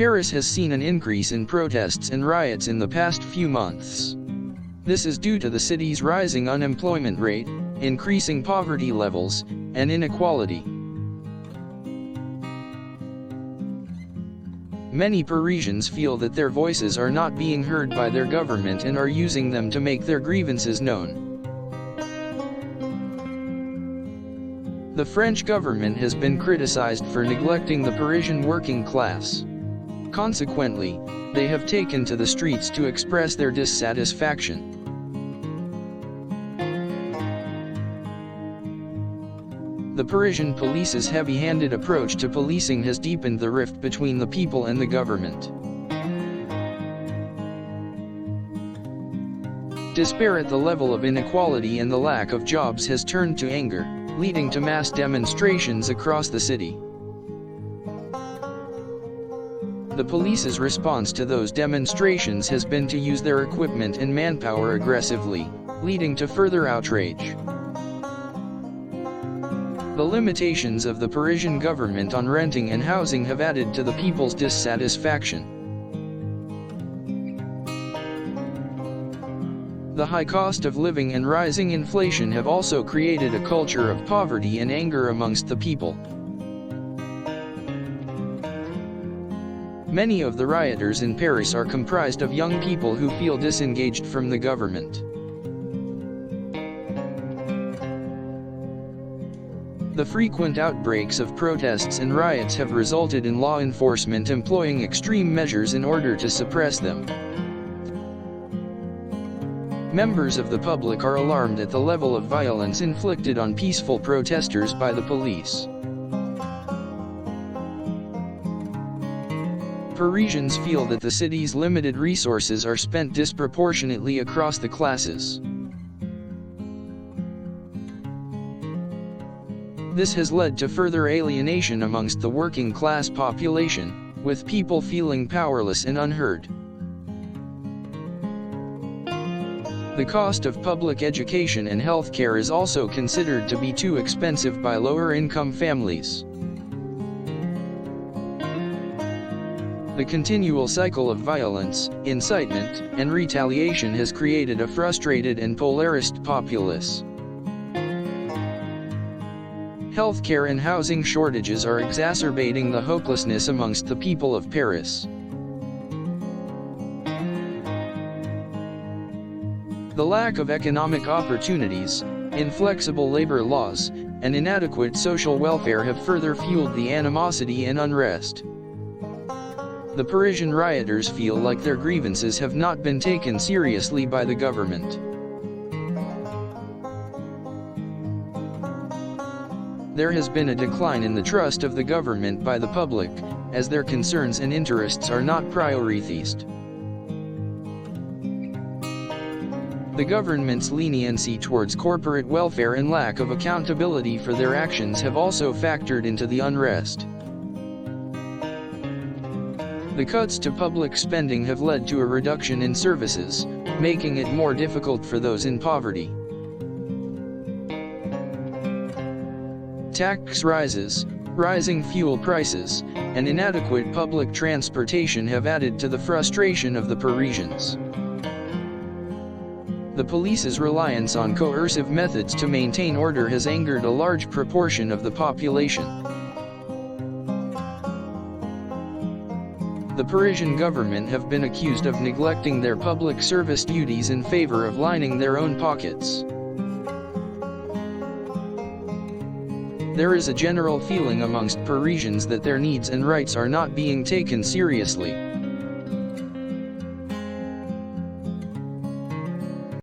Paris has seen an increase in protests and riots in the past few months. This is due to the city's rising unemployment rate, increasing poverty levels, and inequality. Many Parisians feel that their voices are not being heard by their government and are using them to make their grievances known. The French government has been criticized for neglecting the Parisian working class. Consequently, they have taken to the streets to express their dissatisfaction. The Parisian police's heavy-handed approach to policing has deepened the rift between the people and the government. Despair at the level of inequality and the lack of jobs has turned to anger, leading to mass demonstrations across the city. The police's response to those demonstrations has been to use their equipment and manpower aggressively, leading to further outrage. The limitations of the Parisian government on renting and housing have added to the people's dissatisfaction. The high cost of living and rising inflation have also created a culture of poverty and anger amongst the people. Many of the rioters in Paris are comprised of young people who feel disengaged from the government. The frequent outbreaks of protests and riots have resulted in law enforcement employing extreme measures in order to suppress them. Members of the public are alarmed at the level of violence inflicted on peaceful protesters by the police. Parisians feel that the city's limited resources are spent disproportionately across the classes. This has led to further alienation amongst the working class population, with people feeling powerless and unheard. The cost of public education and health care is also considered to be too expensive by lower-income families. The continual cycle of violence, incitement, and retaliation has created a frustrated and polarized populace. Healthcare and housing shortages are exacerbating the hopelessness amongst the people of Paris. The lack of economic opportunities, inflexible labor laws, and inadequate social welfare have further fueled the animosity and unrest. The Parisian rioters feel like their grievances have not been taken seriously by the government. There has been a decline in the trust of the government by the public, as their concerns and interests are not prioritized. The government's leniency towards corporate welfare and lack of accountability for their actions have also factored into the unrest. The cuts to public spending have led to a reduction in services, making it more difficult for those in poverty. Tax rises, rising fuel prices, and inadequate public transportation have added to the frustration of the Parisians. The police's reliance on coercive methods to maintain order has angered a large proportion of the population. The Parisian government have been accused of neglecting their public service duties in favor of lining their own pockets. There is a general feeling amongst Parisians that their needs and rights are not being taken seriously.